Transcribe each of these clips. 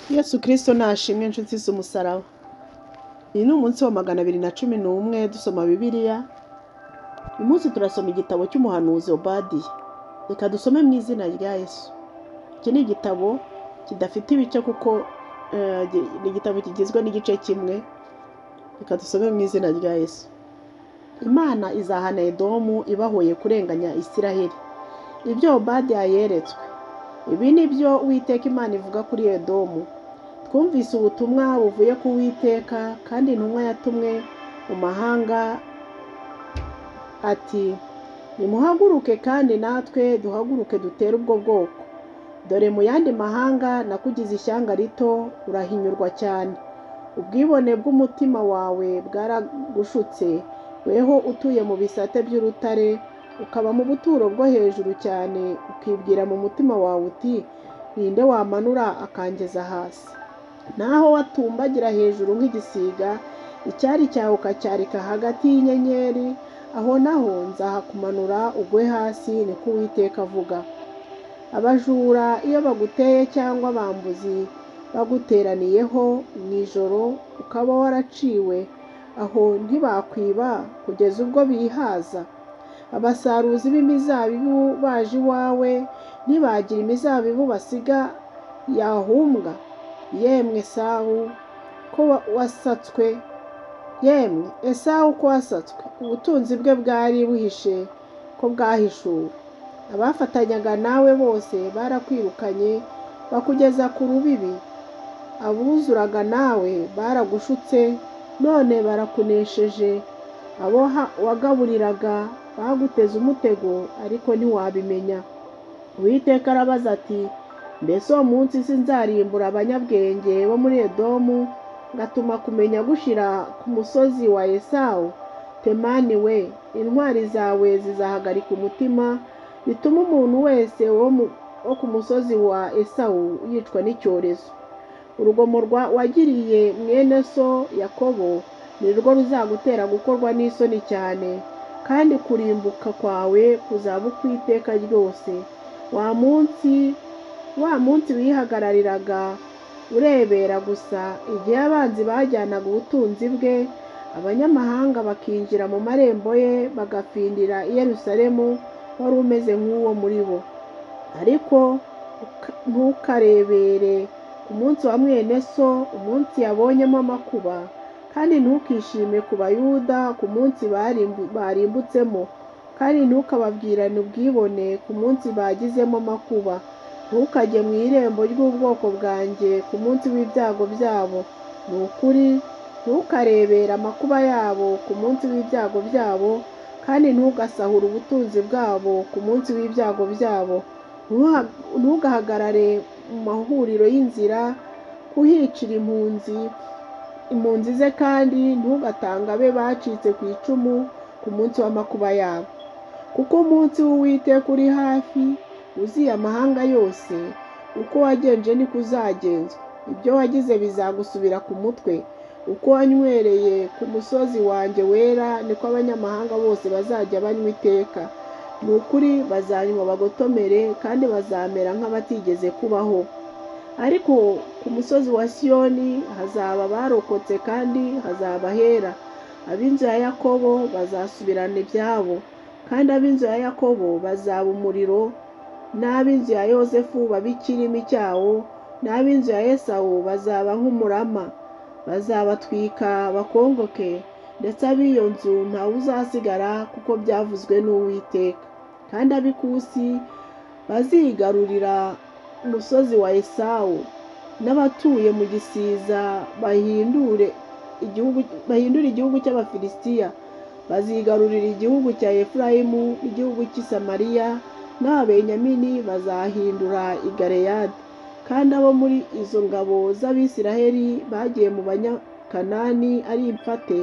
Yesu Kristo nashimwe inshuti z'umusaraba. Iyi ni umunsi wa 211 dusoma Bibiliya. Uyu munsi turasoma igitabo cy'umuhanuzi Obadiya. Reka dusome mu izina rya Yesu. Iki ni igitabo kidafite ibice kuko ni igitabo kigizwe n'igice kimwe. Reka dusome mu izina rya Yesu. Imana izahana Edomu ibahoye kurenganya Isiraheli. Ibyo Obadiya yeretswe. Ibi ni byo Uwiteka Imana ivuga kuri Edomu. Twumvise ubutumwa buvuye ku Uwiteka, kandi intumwa yatumwe mu mahanga ati, nimuhaguruke kandi natwe duhaguruke dutere ubwo bwoko. Dore mu yandi mahanga nakugize ishyanga rito, urahinyurwa cyane. Ubwibone bw'umutima wawe bwaragushutse, weho utuye mu bisate by'urutare, ukaba mu buturo bwo hejuru cyane, ukibwira mu mutima wawe uti, ninde wamanura akangeza hasi? Naho watumbagira hejuru nk'igisiga, icyari cyawe ukacyarika hagati y'inyenyeri, aho naho nzahakumanura ugwe hasi, niko Uwiteka avuga. Abajura iyo baguteye cyangwa abambuzi baguteraniyeho mu ijoro, ukaba waraciwe, aho ntibakwiba kugeza ubwo bihaza. Abasaruzi b'imizabibu baje iwawe, ntibagira imizabibu basiga yahumbwa. Yemwe Esawu ko wasatswe, yemwe Esawu ko wasatswe, ubutunzi bwe bwari buhishe ko bwahishuwe. Abafatanyaga nawe bose barakwirukanye bakugeza ku rubibi. Abuzuraga nawe baragushutse, none barakunesheje. Abo wagaburiraga baguteze umutego, ariko ntiwabimenya. Uwiteka arabaza ati, mbese uwo munsi sinzarimbura abanyabwenge bo muri Edomu, ngatuma kumenya gushira ku musozi wa Esawu? Temani we, intwari zawe zizahagarika umutima, bituma umuntu wese wo ku musozi wa Esawu yicwa n'icyorezo. Urugomo wagiriye mwene so Yakobo ni rwo ruzagutera gukorwa n'isoni cyane, kandi kurimbuka kwawe kuzaba ukw'iteka ryose. Wa munsi wihagarariraga urebera gusa, igihe abanzi bajyanaga ubutunzi bwe, abanyamahanga bakinjira mu marembo ye bagafindira i Yerusalemu, wari umeze nk'uwo muri bo. Ariko ntukarebere ku munsi wa mwene so, umunsi yabonyemo amakuba, kandi ntukishime ku Bayuda ku munsi barimbutsemo, kandi ntukababwirane ubwibone ku munsi bagizemo amakuba. Ntukajye mu irembo ry'ubwoko bwanjye ku munsi w'ibyago byabo. Ni ukuri, ntukarebere amakuba yabo ku munsi w'ibyago byabo, kandi ntugasahure ubutunzi bwabo ku munsi w'ibyago byabo. Ntugahagarare mu mahuriro y'inzira kuhicira impunzi ze, kandi ntugatange abe bacitse ku icumu ku munsi w'amakuba yabo. Kuko umunsi w'Uwiteka uri hafi, uziye amahanga yose. Uko wagenje niko uzagenzwa, ibyo wagize bizagusubira ku mutwe. Uko wanywereye ku musozi wanjye wera, niko abanyamahanga bose bazajya banywa iteka. Ni ukuri bazanywa bagotomere, kandi bazamera nk'abatigeze kubaho. Ariko ku musozi wa Siyoni hazaba abarokotse, kandi hazaba hera. Ab'inzu ya Yakobo bazasubirana ibyabo, kandi ab'inzu ya Yakobo bazaba umuriro, n'ab'inzu ya Yosefu babe ikirimi cyawo, n'ab'inzu ya Esawu bazaba nk'umurama. Bazabatwika bakongoke, ndetse ab'iyo nzu ntawe uzasigara, kuko byavuzwe n'Uwiteka. Kandi ab'ikusi bazigarurira umusozi wa Esawu, n'abatuye mu gisiza bahindure igihugu cy'Abafilisitiya. Bazigarurira igihugu cya Efurayimu n'igihugu cy'i Samariya, n'Ababenyamini bazahindura i Galeyadi. Kandi abo muri izo ngabo z'Abisiraheli bagiye mu Banyakanani ari imfate,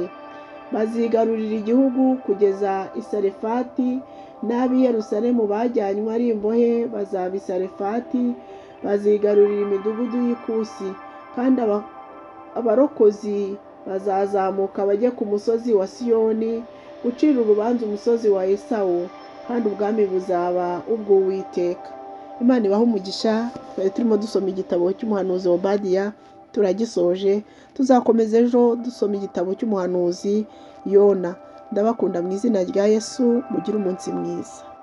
bazigarurira igihugu kugeza i Sarefati, n'ab'i Yerusalemu bajyanywe ari imbohe bazaba i Sarefati. Bazigarurira imidugudu y'Ikusi, kandi abarokozi bazazamuka bajye ku musozi wa Siyoni gucira urubanza umusozi wa Esawu, kandi ubwami buzaba ubw'Uwiteka. Imana ibahe umugisha. Twari turimo dusoma igitabo cy'umuhanuzi Obadiya, turagisoje. Tuzakomeza ejo dusoma igitabo cy'umuhanuzi Yona. Ndabakunda mu izina rya Yesu, mugire umunsi mwiza.